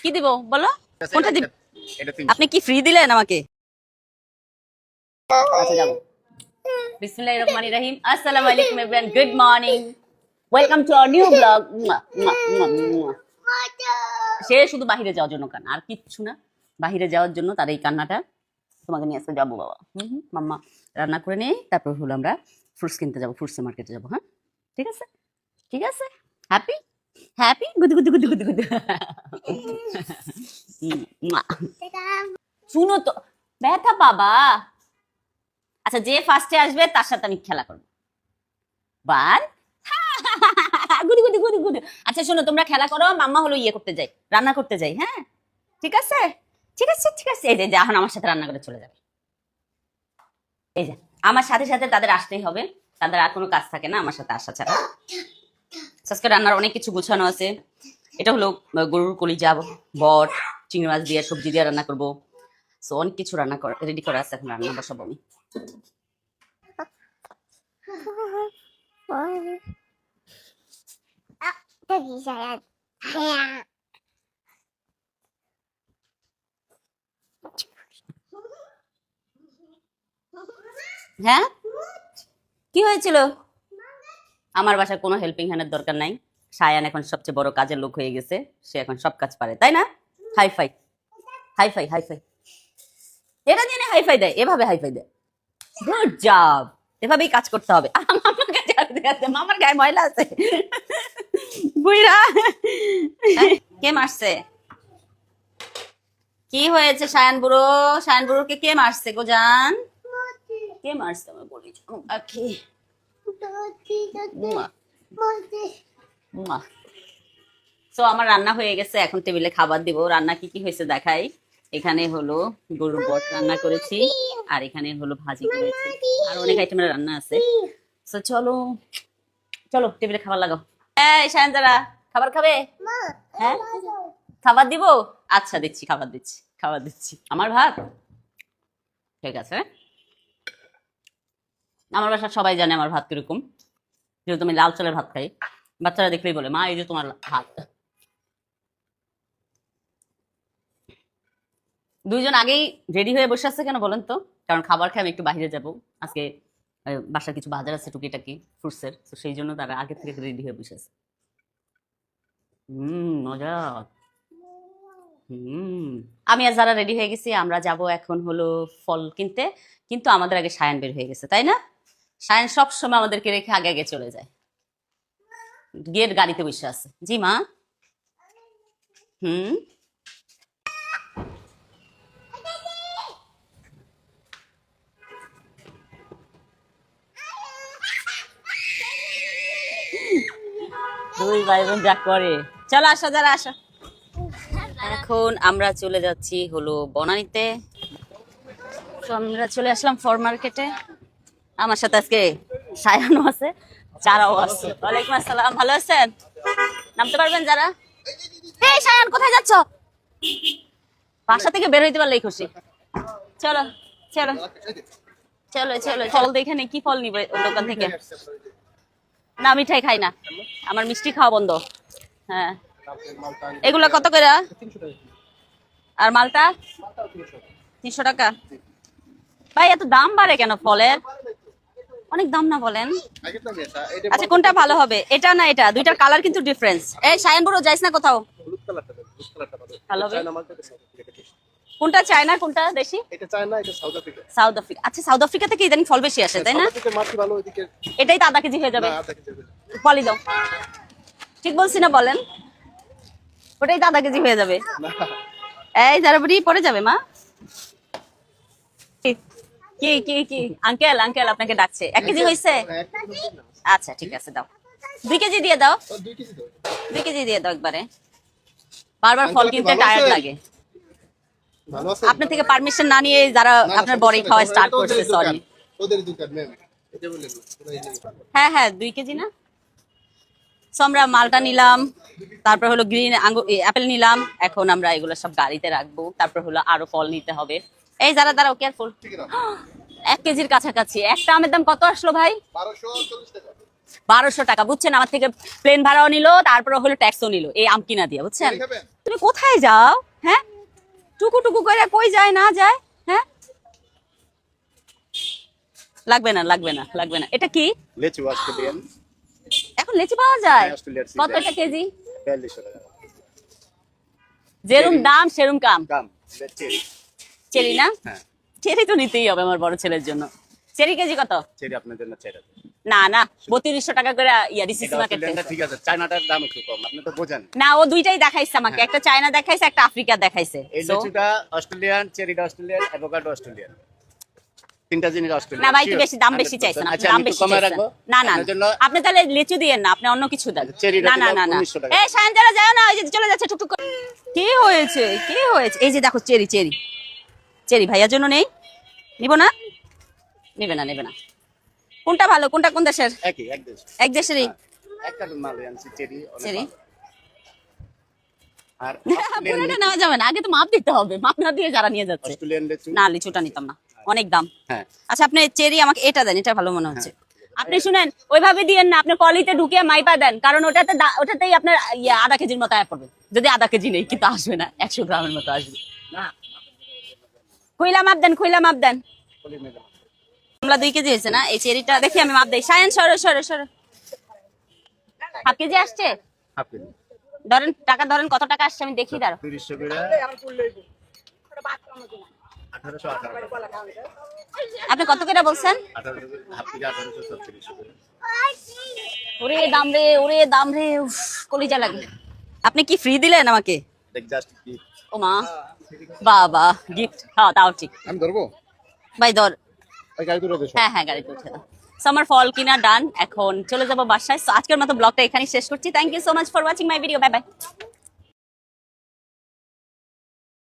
কি দিব বলো, কোনটা দিব? আপনি কি ফ্রি দিলেন আমাকে? আচ্ছা যাবো। বিসমিল্লাহির রহমানির রহিম। আসসালামু আলাইকুম everyone, good morning, welcome to our new blog. সে শুধু বাহিরে যাওয়ার জন্য কান্না, আর কিচ্ছু না। বাহিরে যাওয়ার জন্য তার এই কান্নাটা। তোমাকে নিয়ে আজকে যাবো বাবা, মাম্মা রান্না করে নিয়ে তারপর হলো আমরা ফ্রুটস কিনতে যাবো, ফ্রুটস মার্কেটে যাবো। হ্যাঁ ঠিক আছে, ঠিক আছে। হ্যাপি হ্যাপি, গুদু গুদু গুদু গুদু গুদু। শুনো তো, ব্যথা বাবা। আচ্ছা, যে ফার্স্টে আসবে তার সাথে আমি খেলা করবো। বান গুদু গুদু গুদু গুদু। আচ্ছা শোনো, তোমরা খেলা করো, মাম্মা হলো ইয়ে করতে যাই, রান্না করতে যাই। হ্যাঁ ঠিক আছে, ঠিক আছে, ঠিক আছে। এই যে এখন আমার সাথে রান্না করে চলে যাবে। এই যে আমার সাথে সাথে তাদের আসতেই হবে, তাদের আর কোনো কাজ থাকে না আমার সাথে আসা ছাড়া। আজকে রান্নার অনেক কিছু গুছানো আছে। এটা হলো গরুর কলিজা, বট, চিংড়ি মাছ দিয়ে সবজি দিয়ে রান্না করবো। সো অনেক কিছু রান্না রেডি করা আছে, এখন রান্না বসাবো আমি। হ্যাঁ কি হয়েছিল? আমার বাসায় কোনো হেল্পিং হ্যান্ডের দরকার নাই। সায়ান এখন সবচেয়ে বড় কাজের লোক হয়ে গেছে, সে এখন সব কাজ পারে, তাই না? হাইফাই হাইফাই হাইফাই, এটা দিয়ে হাইফাই দেয়, এভাবে হাইফাই দেয়। গুড জব, এভাবেই কাজ করতে হবে। মামার গায়ে ময়লা আছে। বুইরা কে মারছে? কি হয়েছে সায়ান বুড়ো? সায়ান বুড়োকে কে মারছে গো জান? কে মারছে আমার বলি? সো আমার রান্না হয়ে গেছে, এখন টেবিলে খাবার দিব। রান্না কি কি হয়েছে দেখাই। এখানে হলো গরুর বট রান্না করেছি, আর এখানে হলো ভাজি করেছি, আর অনেক আইটেমের রান্না আছে। সো চলো চলো টেবিলে খাবার লাগাও। এই সায়নজারা, খাবার খাবে? হ্যাঁ খাবার দিব। আচ্ছা দিচ্ছি, খাবার দিচ্ছি, খাবার দিচ্ছি। আমার ভাত ঠিক আছে। আমার বাসার সবাই জানে আমার ভাত কিরকম, যেহেতু আমি লাল চালের ভাত খাই। বাচ্চারা দেখলেই বলে মা এই যে তোমার ভাত। দুইজন আগেই রেডি হয়ে বসে আছে কেন বলেন তো? কারণ খাবার খেয়ে আমি একটু বাইরে যাব আজকে, বাসার কিছু বাজার আছে টুকিটাকি ফ্রুটসের, তো সেই জন্য তারা আগে থেকে রেডি হয়ে বসে আছে। মজা। আমি আর যারা রেডি হয়ে গেছি, আমরা যাব এখন হলো ফল কিনতে। কিন্তু আমাদের আগে সায়ান বের হয়ে গেছে, তাই না? সায়ান সব সময় আমাদেরকে রেখে আগে আগে চলে যায়, গিয়ে গাড়িতে বসে আছে। জি মা। হুম দুই ভাই বোন যা করে। চলো আসো, যারা আসো। এখন আমরা চলে যাচ্ছি হলো বনানীতে। তো আমরা চলে আসলাম ফর মার্কেটে। আমার সাথে আজকে সায়ানও আছে, যারাও আছে। ওয়ালাইকুম আসসালাম, ভালো আছেন? নামতে পারবেন যারা? এই সায়ান কোথায় যাচ্ছ? বাসা থেকে বের হইতে পারলেই খুশি। চলো চলো চলো চলো। ফল দেখে নে, কি ফল নিবে দোকান থেকে? না মিঠাই খাই না, আমার মিষ্টি খাওয়া বন্ধ। হ্যাঁ এগুলো কত করে? আর মালটা 300 টাকা। ভাই এত দাম বাড়ে কেন ফলের? অনেক দাম না বলেন? আচ্ছা কোনটা ভালো হবে, এটা না এটা? দুইটার কালার কিন্তু ডিফারেন্স। এই সায়ান বুড়ো যাইস না কোথাও, ভালো হবে। কোনটা চায়না, কোনটা দেশি? এটা চায়না, এটা সাউথ আফ্রিকা। South Africa. আচ্ছা সাউথ আফ্রিকা থেকে ইদানিং ফল বেশি আসে, তাই না? সাউথ আফ্রিকার মাটি ভালো, ওইদিকে এটাই তো আধা কেজি হয়ে যাবে। না আধা কেজি হবে। পলি দাও, ঠিক বলছি না বলেন? ওটাই তো আধা কেজি হয়ে যাবে। না এই যারা বুড়ি পড়ে যাবে মা। কি কি কি আঙ্কেল, আঙ্কেল আপনাকে ডাকছে। 1 কেজি হয়েছে? আচ্ছা ঠিক আছে দাও, 2 কেজি দিয়ে দাও, 2 কেজি দাও। 2 কেজি দিয়ে দাও একবারে। বারবার ফল কিনতে টায়ার্ড লাগে। ভালো আছে? আপনার থেকে পারমিশন না নিয়ে যারা আপনার বড়ি খাওয়া স্টার্ট করছে, সরি। ওদের দোকান ম্যাম, এটা বলেন না। হ্যাঁ হ্যাঁ 2 কেজি না। সো আমরা মালটা নিলাম, তারপর হলো গ্রিন অ্যাপেল নিলাম। এখন আমরা এগুলো সব গাড়িতে রাখবো, তারপর হলো আরো ফল নিতে হবে। এই যারা দাঁড়াও, কেয়ারফুল। 1 কেজির কাছাকাছি। একটা আমের দাম কত আসলো ভাই? 1240 টাকা। 1200 টাকা, বুঝছেন? আমার থেকে প্লেন ভাড়াও নিল, তারপরে হলো ট্যাক্সও নিল এই আম কিনা দিয়ে, বুঝছেন? তুমি কোথায় যাও? হ্যাঁ, টুকু টুকু করে কই যায় না যায়? হ্যাঁ, লাগবে না লাগবে না লাগবে না। এটা কি? লেচু অস্ট্রেলিয়ান। এখন লিচু পাওয়া যায়? হ্যাঁ, অস্ট্রেলিয়ার কত season। এটা কেজি? 4200 টাকা যেরম দাম সেরম কাম। দাম। চেরি। চেরি না? হ্যাঁ, চেরি তো নিতেই হবে আমার বড় ছেলের জন্য। চেরি কেজি কত? চেরি আপনার জন্য 4000। না না, 3200 টাকা করে ডিসিসি এটা মার্কেট অস্ট্রেলিয়ানটা ঠিক আছে, চায়নাটার দাম একটু কম, আপনি তো বোঝেন। না, ও দুইটাই দেখাইছে আমাকে, একটা চায়না দেখাইছে একটা আফ্রিকা দেখাইছে। এই So, লেচুটা অস্ট্রেলিয়ান, চেরিটা অস্ট্রেলিয়ান, অ্যাভোকাডো অস্ট্রেলিয়ান। তিনটা জিনিস অস্ট্রেলিয়ান। না ভাই, একটু Sure? বেশি দাম বেশি 100%। চাইছেন, আপনি আচ্ছা, দাম আমি একটু বেশি কমায় চাইছেন। রাখবো। না না আপনার জন্য আপনি তাহলে লিচু দিয়েন না, আপনি অন্য কিছু দেন। চেরিটা না না দিলাম না না 1900 টাকা। এই সায়নজারা যাও না, ওই যে চলে যাচ্ছে টুকটুক করে। কি হয়েছে কি হয়েছে? এই যে দেখো চেরি চেরি চেরি ভাইয়ার জন্য নেই? নিব না? নেবে না নেবে না। কোনটা ভালো, কোনটা কোন দেশের? একই, এক দেশ। এক দেশেরই। একটা মালে আনছি চেরি, অনেক চেরি? ভালো। আর পুরোটা নেওয়া যাবে না, আগে তো মাপ দিতে হবে, মাপ না দিয়ে যারা নিয়ে যাচ্ছে। অস্ট্রেলিয়ান লেচু। না, লিচুটা নিতাম না, অনেক দাম। হ্যাঁ, আচ্ছা, আপনি চেরি আমাকে এটা দেন, এটা ভালো মনে হচ্ছে। আপনি শুনেন, ওইভাবে দিয়েন না, আপনি কলিতে ঢুকিয়ে মাইপা দেন, কারণ ওটাতেই আপনার আধা কেজির মতো আয় পড়বে। যদি আধা কেজি নেই, কিন্তু আসবে না, 100 গ্রামের মতো আসবে। খুইলা মাপ দেন, খুইলা মাপ দেন। আমরা 2 কেজি হয়েছে না? এই চেরিটা দেখি আমি মাপ দেই। সায়েন্স সরো সরো সরো। হাফ কেজি আসছে? Half KG. ধরেন টাকা, ধরেন কত টাকা আসছে আমি দেখি। দাঁড়ো, 300 করে 1818 আপনি কত করে বলছেন? 18 হাফ কেজি 1836 করে। ওরে দাম রে, ওরে দাম রে, উফ, কলিজা লাগে। আপনি কি ফ্রি দিলেন আমাকে? দেখ জাস্ট কি ও মা, বাবা গিফট। হ্যাঁ, তাও ঠিক। আমি ধরবো ভাই ধর। ওই গাড়ি তুলে দেশ হ্যাঁ হ্যাঁ, গাড়িতে উঠে দাও। So, আমার ফল কিনা ডান, এখন চলে যাবো বাসায়। So, আজকের মতো ব্লগটা এখানেই শেষ করছি। Thank you so much for watching my video. Bye by.